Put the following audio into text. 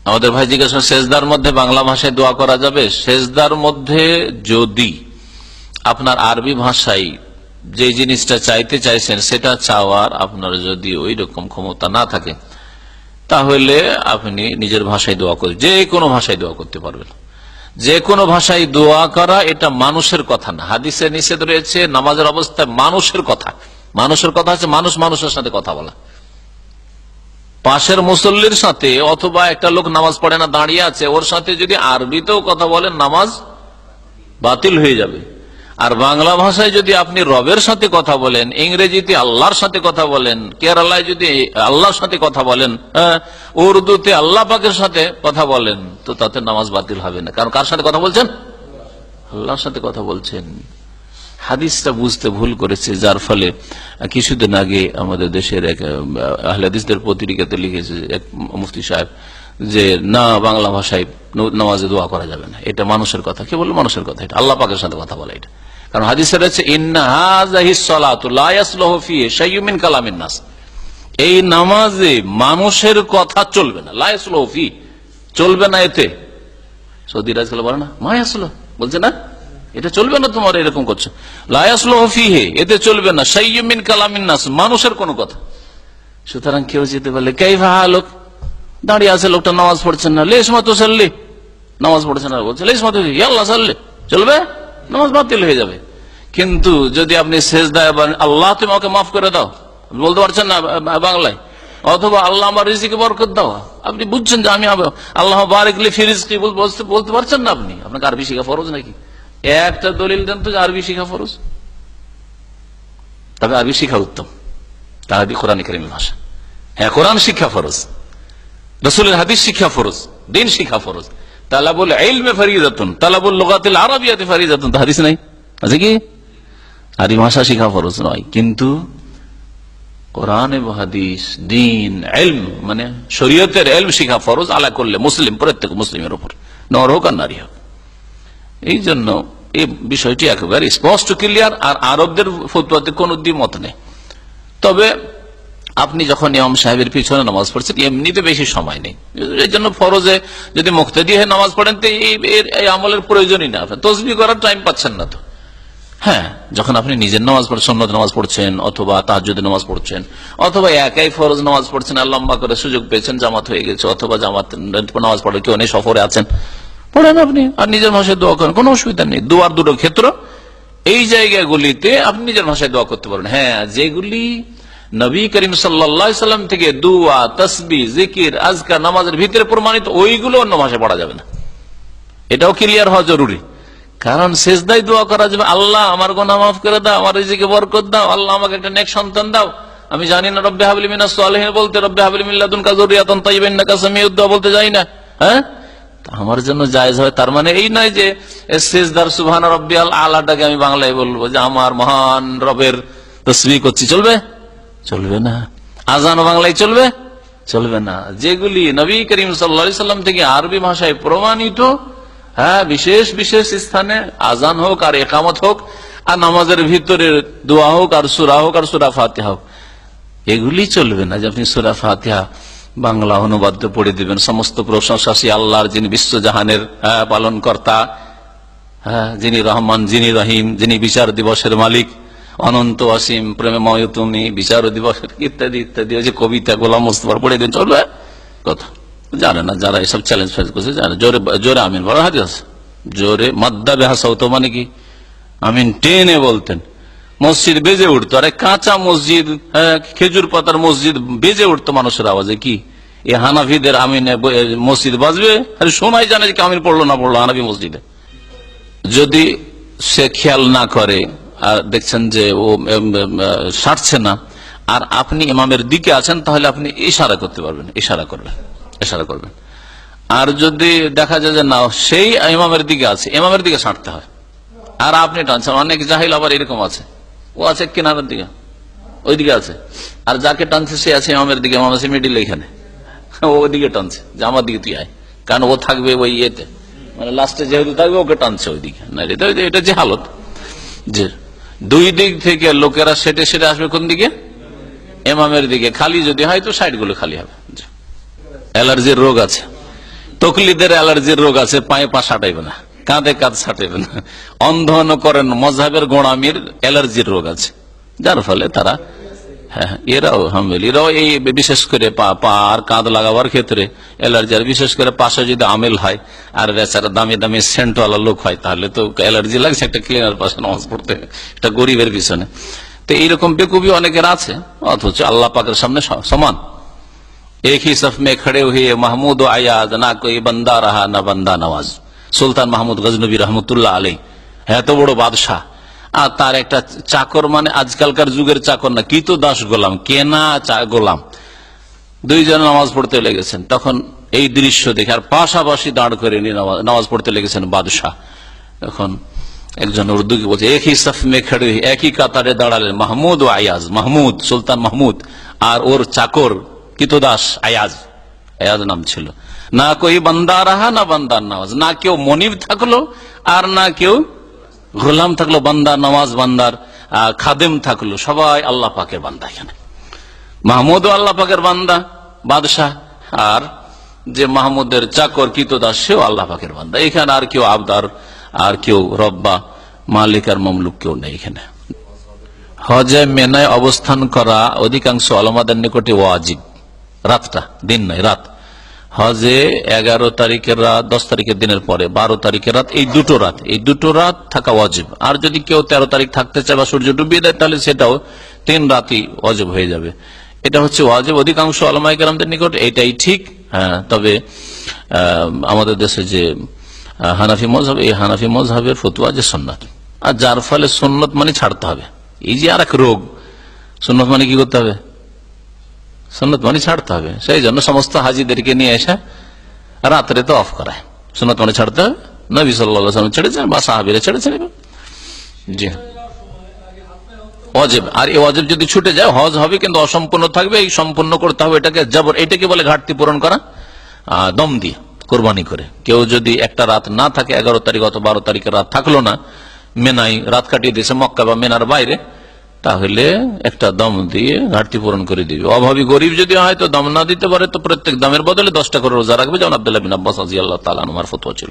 আমাদের ভাই জিজ্ঞাসা, সেজদার মধ্যে বাংলা ভাষায় দোয়া করা যাবে? সেজদার মধ্যে যদি আপনার আরবি ভাষায় যে জিনিসটা চাইতে চাইছেন সেটা চাওয়ার আপনার যদি ওই রকম ক্ষমতা না থাকে, তাহলে আপনি নিজের ভাষায় দোয়া করে যে কোনো ভাষায় দোয়া করতে পারবেন। যে কোনো ভাষায় দোয়া করা এটা মানুষের কথা না। হাদিসে নিষেধ রয়েছে নামাজের অবস্থায় মানুষের কথা। মানুষের কথা হচ্ছে মানুষ মানুষের সাথে কথা বলা। পাশের মুসল্লির সাথে অথবা একটা লোক নামাজ পড়ে না, দাঁড়িয়ে আছে, ওর সাথে যদি আরবিতেও কথা বলেন নামাজ বাতিল হয়ে যাবে। আর বাংলা ভাষায় যদি আপনি রবের সাথে কথা বলেন, ইংরেজিতে আল্লাহর সাথে কথা বলেন, কেরালায় যদি আল্লাহর সাথে কথা বলেন, উর্দুতে আল্লাহ পাকের সাথে কথা বলেন, তো তাতে নামাজ বাতিল হবে না। কারণ কার সাথে কথা বলছেন? আল্লাহর সাথে কথা বলছেন। হাদিসটা বুঝতে ভুল করেছে, যার ফলে কিছুদিন আগে আমাদের দেশের এক আহলে হাদিসদের পত্রিকাতে লিখেছে এক মুফতি সাহেব যে না, বাংলা ভাষায় নামাজে দোয়া করা যাবে না, এটা মানুষের কথা। কে বলল মানুষের কথা? এটা আল্লাহ পাকের সাথে কথা বলা। এটা কারণ হাদিসে রয়েছে ইন্না হাযিহিস সালাতু লা ইয়াসলুহু ফিহি শাইউম মিন কালামিন নাস, এই নামাজে মানুষের কথা চলবে না। লা ইয়াসলুহু ফিহি, চলবে না এতে। সৌদি রাজকাল বলে না মা ইয়াসলুহু, বলছে না এটা চলবে না, তোমার এরকম করছো। লা ইয়াসলুহু ফিহি, এতে চলবে না। শাইউম মিন কালামিন নাস, মানুষের কোন কথা। সুতরাং কেউ যেতে বলে কাইফা হালুক, দাঁড়িয়ে আছে লোকটা, নামাজ পড়ছেন না, লেশ মতো সাল্লি, নামাজ পড়ছেন না, বলছে লেশ মতো আল্লাহ সাল্লি, চলবে? নামাজ বাতিল হয়ে যাবে। কিন্তু যদি আপনি সেজদায় আল্লাহ তুমি আমাকে মাফ করে দাও, বলতে পারছেন না বাংলায়, অথবা আল্লাহ আমার রিজিকে বরকত দাও, আপনি বুঝছেন যে আমি আল্লাহ বারিক লি ফি রিজকি বলতে পারছেন না, আপনি আপনাকে আরবি শিখা ফরজ নাকি? একটা দলিল দেন তো আরবি শিখা ফরজ। তবে আরবি শিখা উত্তম, তার কোরআন কারীমের ভাষা। হ্যাঁ, কোরআন শিক্ষা ফরজ, রাসূলের হাদিস শিক্ষা ফরজ, দিন শিক্ষা ফরজ। তালাবুল ইলমি ফরিদাতুন, তালাবুল লুগাতিল আরাবিয়াতি ফরিদাতুন, হাদিস নাই আছে কি? আরবি ভাষা শিক্ষা ফরজ নয়, কিন্তু কোরআন এবং হাদিস, দিন, ইলম মানে শরীয়তের ইলম শিক্ষা ফরজ আলা করলে মুসলিম, প্রত্যেক মুসলিমের উপর, নর হোক আর নারী হোক। এই জন্য এই বিষয়টি একেবারে স্পষ্ট ক্লিয়ার। আর আরবদের ফতোয়াতে কোন দ্বিমত নেই। তবে আপনি যখন ইমাম সাহেবের পিছনে নামাজ পড়ছেন, এমনিতে বেশি সময় নেই, এই জন্য ফরজে যদি মুক্তাদি হয়ে নামাজ পড়েন তো এই আমলের প্রয়োজনই না, তসবিহ করার টাইম পাচ্ছেন না তো। হ্যাঁ, যখন আপনি নিজের নামাজ পড়ছেন, সুন্নত নামাজ পড়ছেন, অথবা তাহাজ্জুদের নামাজ পড়ছেন, অথবা একাই ফরজ নামাজ পড়ছেন, আর লম্বা করে সুযোগ পেয়েছেন, জামাত হয়ে গেছে, অথবা জামাত নামাজ পড়ে কেউ নেই, সফরে আছেন, পড়েন আপনি, আর নিজের ভাষায় দোয়া করেন, কোনো অসুবিধা নেই। দোয়ার দুটো ক্ষেত্র, এই জায়গাগুলিতে আপনি নিজের ভাষায় দোয়া করতে পারেন। হ্যাঁ, যেগুলি নবী করিম সাল্লাল্লাহু আলাইহি সাল্লাম থেকে দুআ, তাসবিহ, জিকির, আজকার, নামাজের ভিতরে প্রমাণিত, ওইগুলো অন্য ভাষায় পড়া যাবে না। এটাও ক্লিয়ার হওয়া জরুরি। কারণ সেজদায় দোয়া করা যাবে, আল্লাহ আমার গুনাহ মাফ করে দাও, আমার রিজিকে বরকত দাও, আল্লাহ আমাকে একটা নেক সন্তান দাও, আমি জানি না রব্বি হাবলি মিনাস সালিহিন বলতে, রব্বি হাবলি মিন লাদুনকা যুররিয়াতান তাইয়্যিবাতান ইন্নাকা সামিউদ দুআ বলতে যাই না। হ্যাঁ, আমার জন্য জায়েজ হয়, তার মানে এই নয় যে সেজদার সুবহান রাব্বিয়াল আলাটাকে আমি বাংলায় বলবো যে আমার মহান রবের তাসবিহ করছি, চলবে? চলবে না। আযান বাংলায় চলবে? চলবে না। যেগুলি নবী করিম সাল্লাল্লাহু আলাইহি সাল্লাম থেকে আরবি ভাষায় প্রমাণিত, হ্যাঁ, বিশেষ বিশেষ স্থানে আযান হোক আর ইকামত হোক, আর নামাজের ভিতরে দোয়া হোক, আর সূরা হোক, আর সূরা ফাতিহা হোক, এগুলি চলবে না। যে আপনি সূরা ফাতিহা বাংলা অনুবাদ পড়ে দিবেন, সমস্ত প্রশংসা সেই আল্লাহর, যিনি বিশ্বজাহানের পালন কর্তা, হ্যাঁ, যিনি রহমান, যিনি রহিম, যিনি বিচার দিবসের মালিক, অনন্ত অসীম প্রেমময় তুমি, বিচার দিবসের ইত্যাদি ইত্যাদি, যে কবিতা গোলাম মোস্তফার পড়ে দিন, চলবে? কথা জানে না যারা এসব চ্যালেঞ্জ ফেস করছে, জানে জোরে জোরে আমিন বড় হাদিস আছে, জোরে মাদ্দা বেহাসাউতো, মানে কি আমিন টেনে বলতেন, মসজিদ বেজে উঠতো। আরে কাঁচা মসজিদ, খেজুর পাতার মসজিদ বেজে উঠতো মানুষের আওয়াজে। কি এই হানাফিদের আমিনে মসজিদ বাজবে? আরে শোনাই জানে যে আমিন পড়লো না পড়লো হানাফি মসজিদে। যদি সে খেয়াল না করে আর দেখছেন যে ও সারছে না, আর আপনি ইমামের দিকে আছেন, তাহলে আপনি ইশারা করতে পারবেন, ইশারা করবেন। আর যদি দেখা যায় যে না, সেই ইমামের দিকে আছে, ইমামের দিকে সারতে হয়, আর আপনি টানছেন। অনেক জাহিল আবার এরকম আছে, ও আছে কিনারের দিকে, ওইদিকে আছে, আর যাকে টানছে সে আছে ইমামের দিকে, ইমাম আছে মিডিল, এখানে ওদিকে টানছে যে আমার দিকে তুই আয়, কারণ ও থাকবে ওই ইয়েতে, মানে লাস্টে যেহেতু থাকবে ওকে টানছে ওইদিকে। না, এটা যে হালত, যে দুই দিক থেকে লোকেরা সেটে সেটে আসবে কোন দিকে? ইমামের দিকে। খালি যদি হয় তো সাইড গুলো খালি হবে। অ্যালার্জির রোগ আছে, তকলিদের অ্যালার্জির রোগ আছে, পায়ে পা সাটাইবে না, কাঁধে কাঁধ সাটাইবে না। অন্ধ করেন মজহাবের গোড়ামির অ্যালার্জির রোগ আছে, যার ফলে তারা এরাও এই বিশেষ করে পা আর কাঁধ লাগাবার ক্ষেত্রে অ্যালার্জি, আর বিশেষ করে পাশে যদি আমেল হয় আর বেচারা দামি দামি সেন্টওয়ালা লোক হয়, তাহলে তো অ্যালার্জি লাগছে একটা ক্লিনার পাশে নামাজ পড়তে, একটা গরিবের পিছনে। তো এইরকম বেকুবি অনেকের আছে, অথচ আল্লাহ পাকের সামনে সমান। एक ही सफ में खड़े हुए महमूद आयाज, ना कोई बंदा रहा ना बंदा नवाज। সুলতান মাহমুদ গজনবী রহমতুল্লাহ আলী, এত বড় বাদশাহ, আর তার একটা চাকর, মানে আজকালকার যুগের চাকর না, কি তো দাস গোলাম, কেনা গোলাম, দুইজন নামাজ পড়তে লেগেছেন। তখন এই দৃশ্য দেখে আর পাশাপাশি দাঁড় করে নিয়ে নামাজ পড়তে লেগেছেন বাদশাহ। তখন একজন উর্দুকে বলছে, একই সফ মে খড়ে, একই কাতারে দাঁড়ালেন মাহমুদ ও আয়াজ, মাহমুদ সুলতান মাহমুদ আর ওর চাকর কিতদাস আয়াজ, আয়াজ নাম ছিল। না কই বান্দা রাহা না বান্দার নামাজ, না কেউ মনিব থাকলো আর না কেউ গোলাম থাকলো, বান্দার নামাজ বান্দার খাদেম থাকলো, সবাই আল্লাহ পাকের বান্দা। এখানে মাহমুদ ও আল্লাহ পাকের বান্দা বাদশাহ, আর যে মাহমুদের চাকর কিতদাস সেও আল্লাহ পাকের বান্দা। এখানে আর কেউ আবদার, আর কেউ রব্বা, মালিক আর মামলুক কেউ নেই। এখানে হজে মেনায় অবস্থান করা অধিকাংশ ওলামাদের নিকটে ওয়াজিব, রাতটা, দিন নয় রাত। হজে 11 তারিখের রাত, 10 তারিখের দিনের পরে 12 তারিখের রাত, এই দুটো রাত থাকা ওয়াজিব। আর যদি কেউ 13 তারিখ থাকতে চায় বা সূর্য ডুবিয়ে দেয়, তাহলে সেটাও 3 রাতই ওয়াজিব হয়ে যাবে। এটা হচ্ছে ওয়াজিব অধিকাংশ উলামায়ে কেরামদের নিকট, এটাই ঠিক। হ্যাঁ, তবে আমাদের দেশে যে হানাফি মযহাব, এই হানাফি মযহাবের ফতোয়া যে সুন্নাত, আর যার ফলে সুন্নত মানে ছাড়তে হবে। এই যে আর এক রোগ, সুন্নত মানে কি করতে হবে? সুন্নত মানে ছাড়তে হবে। সেই জন্য সমস্ত হাজিদেরকে নিয়ে এসে রাত্রে তো অফ করায়, সুন্নত মানে ছাড়তে হবে। নবী সাল্লাল্লাহু আলাইহি ওয়াসাল্লাম ছেড়েছেন বা সাহাবীরা ছেড়েছেন। জি, ওয়াজিব। আর এই ওয়াজিব যদি ছুটে যায়, হজ হবে কিন্তু অসম্পূর্ণ থাকবে, এই সম্পূর্ণ করতে হবে। এটাকে জবর, এটাকে বলে ঘাটতি পূরণ করা, দম দিয়ে কোরবানি করে। কেউ যদি একটা রাত না থাকে, 11 তারিখ অথবা 12 তারিখের রাত থাকলো না, মেনাই রাত কাটিয়ে দিয়েছে মক্কা বা মেনার বাইরে, তাহলে একটা দম দিয়ে ঘাটতি পূরণ করে দিবে। অভাবী গরিব যদি হয় তো দম না দিতে পারে, তো প্রত্যেক দমের বদলে 10টা করে রোজা রাখবে, যেমন আব্দুল্লাহ বিন আব্বাস রাদিয়াল্লাহু তাআলা আনহুর ফতোয়া ছিল।